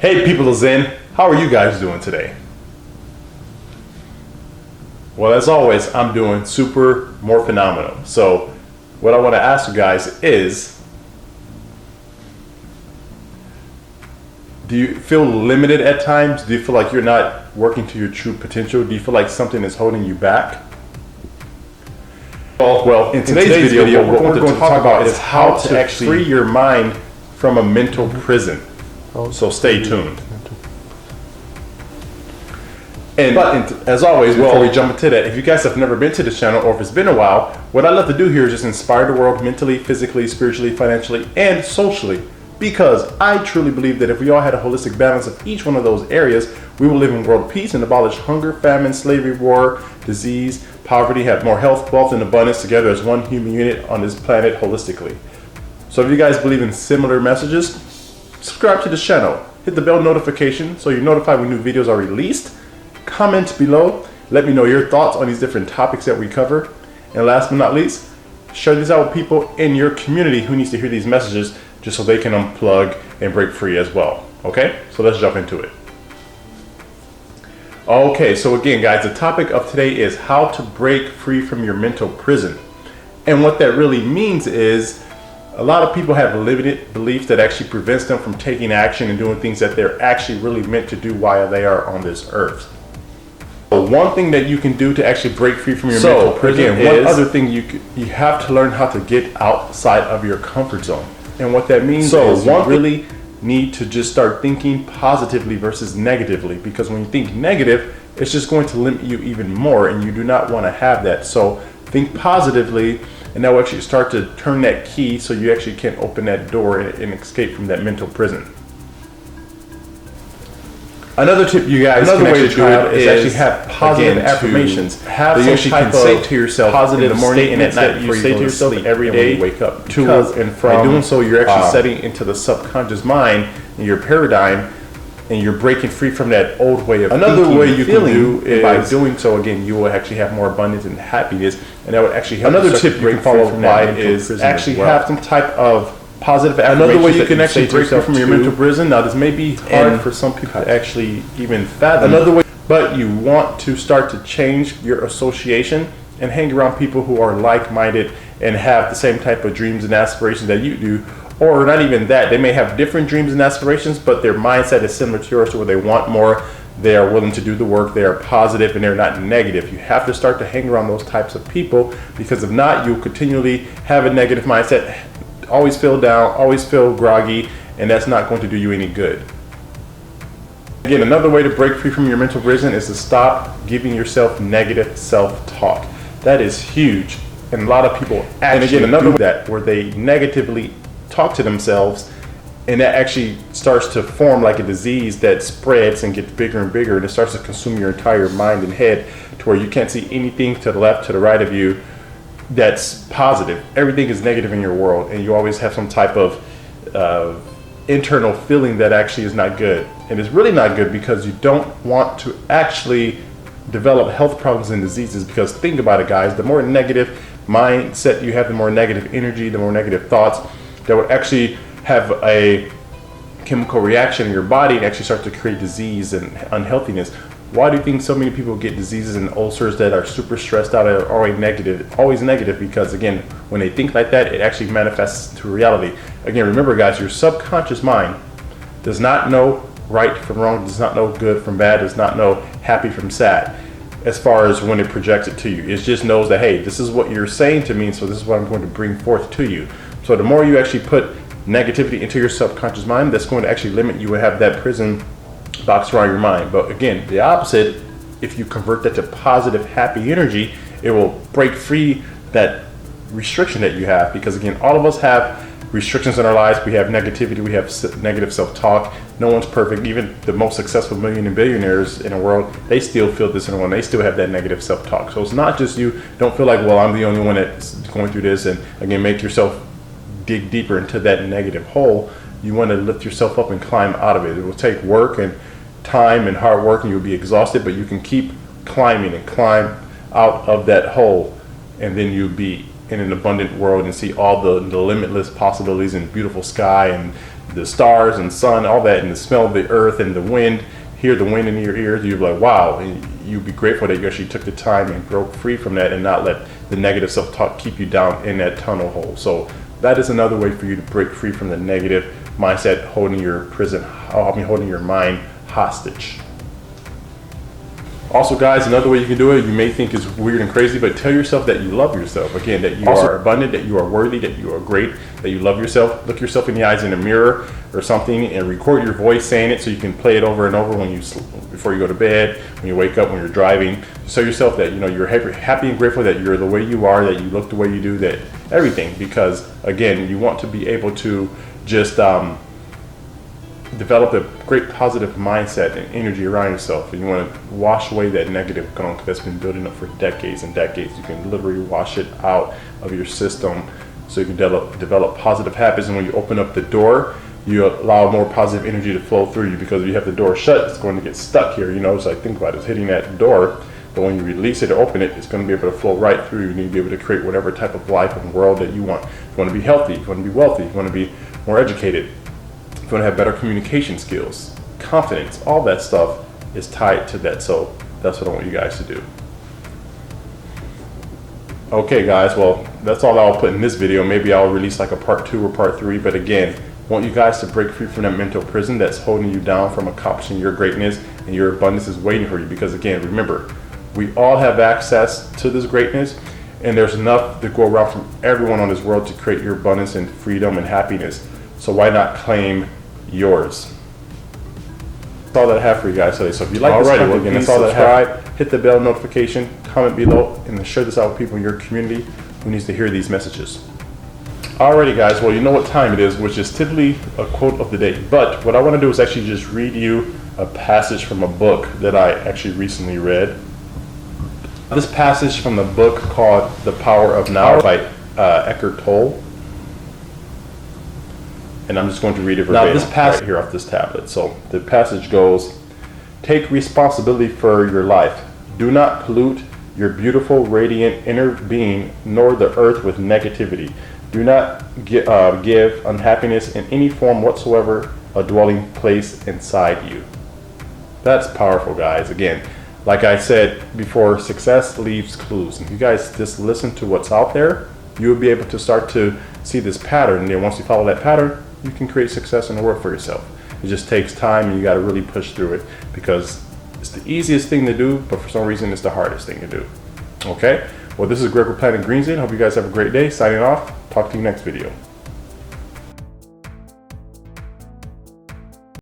Hey people of Zen, how are you guys doing today? Well, as always, I'm doing more phenomenal. So what I want to ask you guys is, do you feel limited at times? Do you feel like you're not working to your true potential? Do you feel like something is holding you back? Well, in today's video, what we're going to talk about is how to actually free your mind from a mental prison. So stay tuned. But as always, before we jump into that, if you guys have never been to this channel, or if it's been a while, what I love to do here is just inspire the world mentally, physically, spiritually, financially, and socially. Because I truly believe that if we all had a holistic balance of each one of those areas, we will live in world peace and abolish hunger, famine, slavery, war, disease, poverty, have more health, wealth, and abundance together as one human unit on this planet holistically. So if you guys believe in similar messages, subscribe to the channel. Hit the bell notification so you're notified when new videos are released. Comment below. Let me know your thoughts on these different topics that we cover. And last but not least, share these out with people in your community who needs to hear these messages just so they can unplug and break free as well. Okay, so let's jump into it. Okay, so again guys, the topic of today is how to break free from your mental prison. And what that really means is a lot of people have limited beliefs that actually prevents them from taking action and doing things that they're actually really meant to do while they are on this earth. So one thing that you can do to actually break free from your mental prison one other thing you have to learn how to get outside of your comfort zone. And what that means is you really need to just start thinking positively versus negatively, because when you think negative, it's just going to limit you even more, and you do not want to have that. So think positively, and that will actually start to turn that key so you actually can open that door and escape from that mental prison. Another tip you guys can actually try is actually have positive affirmations. Have some type of say to yourself positive in the morning and at night. You say to yourself every day when you wake up. To and from. By doing so, you're actually setting into the subconscious mind and your paradigm, and you're breaking free from that old way of thinking. Another way you can do is by doing so, again, you will actually have more abundance and happiness, and that would actually help. Another tip you can follow by is actually have some type of positive affirmations. Another way you can actually break free from your mental prison. Now, this may be hard for some people to actually even fathom. Another way, but you want to start to change your association and hang around people who are like-minded and have the same type of dreams and aspirations that you do. Or not even that, they may have different dreams and aspirations, but their mindset is similar to yours, where they want more, they are willing to do the work, they are positive, and they're not negative. You have to start to hang around those types of people, because if not, you'll continually have a negative mindset, always feel down, always feel groggy, and that's not going to do you any good. Again, another way to break free from your mental prison is to stop giving yourself negative self-talk. That is huge, and a lot of people actually do that, where they negatively talk to themselves, and that actually starts to form like a disease that spreads and gets bigger and bigger, and it starts to consume your entire mind and head to where you can't see anything to the left, to the right of you that's positive. Everything is negative in your world, and you always have some type of internal feeling that actually is not good. And it's really not good, because you don't want to actually develop health problems and diseases. Because think about it, guys, the more negative mindset you have, the more negative energy, the more negative thoughts that would actually have a chemical reaction in your body and actually start to create disease and unhealthiness. Why do you think so many people get diseases and ulcers that are super stressed out and are always negative? Because again, when they think like that, it actually manifests to reality. Again, remember guys, your subconscious mind does not know right from wrong, does not know good from bad, does not know happy from sad, as far as when it projects it to you. It just knows that, hey, this is what you're saying to me, so this is what I'm going to bring forth to you. So the more you actually put negativity into your subconscious mind, that's going to actually limit you and have that prison box around your mind. But again, the opposite, if you convert that to positive, happy energy, it will break free that restriction that you have. Because again, all of us have restrictions in our lives. We have negativity, we have negative self-talk. No one's perfect. Even the most successful million and billionaires in the world, they still feel this in the world. They still have that negative self-talk. So it's not just you. Don't feel like, well, I'm the only one that's going through this. And again, make yourself dig deeper into that negative hole. You want to lift yourself up and climb out of it. It will take work and time and hard work, and you'll be exhausted, but you can keep climbing and climb out of that hole, and then you'll be in an abundant world and see all the limitless possibilities and beautiful sky and the stars and sun, all that, and the smell of the earth and the wind, hear the wind in your ears, you'd be like, wow. And you'd be grateful that you actually took the time and broke free from that and not let the negative self-talk keep you down in that tunnel hole. So that is another way for you to break free from the negative mindset holding your holding your mind hostage. Also, guys, another way you can do it, you may think is weird and crazy, but tell yourself that you love yourself. Again, that you are abundant, that you are worthy, that you are great, that you love yourself. Look yourself in the eyes in a mirror or something and record your voice saying it so you can play it over and over when you before you go to bed, when you wake up, when you're driving. Just tell yourself that you're happy and grateful that you're the way you are, that you look the way you do, that everything. Because again, you want to be able to just develop a great positive mindset and energy around yourself, and you want to wash away that negative gunk that's been building up for decades and decades. You can literally wash it out of your system so you can develop positive habits, and when you open up the door, you allow more positive energy to flow through you, because if you have the door shut, it's going to get stuck here, so like, think about it, it's hitting that door, but when you release it or open it, it's going to be able to flow right through you, and you'll be able to create whatever type of life and world that you want. If you want to be healthy, if you want to be wealthy, if you want to be more educated, if you want to have better communication skills, confidence, all that stuff is tied to that. So that's what I want you guys to do. Okay, guys, well, that's all I'll put in this video. Maybe I'll release like a part 2 or part 3, but again, I want you guys to break free from that mental prison that's holding you down from accomplishing your greatness, and your abundance is waiting for you. Because again, remember, we all have access to this greatness, and there's enough to go around from everyone on this world to create your abundance and freedom and happiness. So why not claim yours? That's all that I have for you guys today. So if you like this content, again, that's all that I have. Hit the bell notification, comment below, and share this out with people in your community who needs to hear these messages. Alrighty, guys, well, you know what time it is, which is typically a quote of the day. But what I want to do is actually just read you a passage from a book that I actually recently read. This passage from the book called The Power of Now by Eckhart Tolle. And I'm just going to read it verbatim right here off this tablet. So the passage goes, take responsibility for your life. Do not pollute your beautiful, radiant inner being, nor the earth with negativity. Do not give unhappiness in any form whatsoever a dwelling place inside you. That's powerful, guys. Again, like I said before, success leaves clues. If you guys just listen to what's out there, you will be able to start to see this pattern. And then once you follow that pattern, you can create success in the world for yourself. It just takes time, and you got to really push through it, because it's the easiest thing to do, but for some reason it's the hardest thing to do. Okay? Well, this is Greg with Planet Green Zen. Hope you guys have a great day. Signing off. Talk to you next video.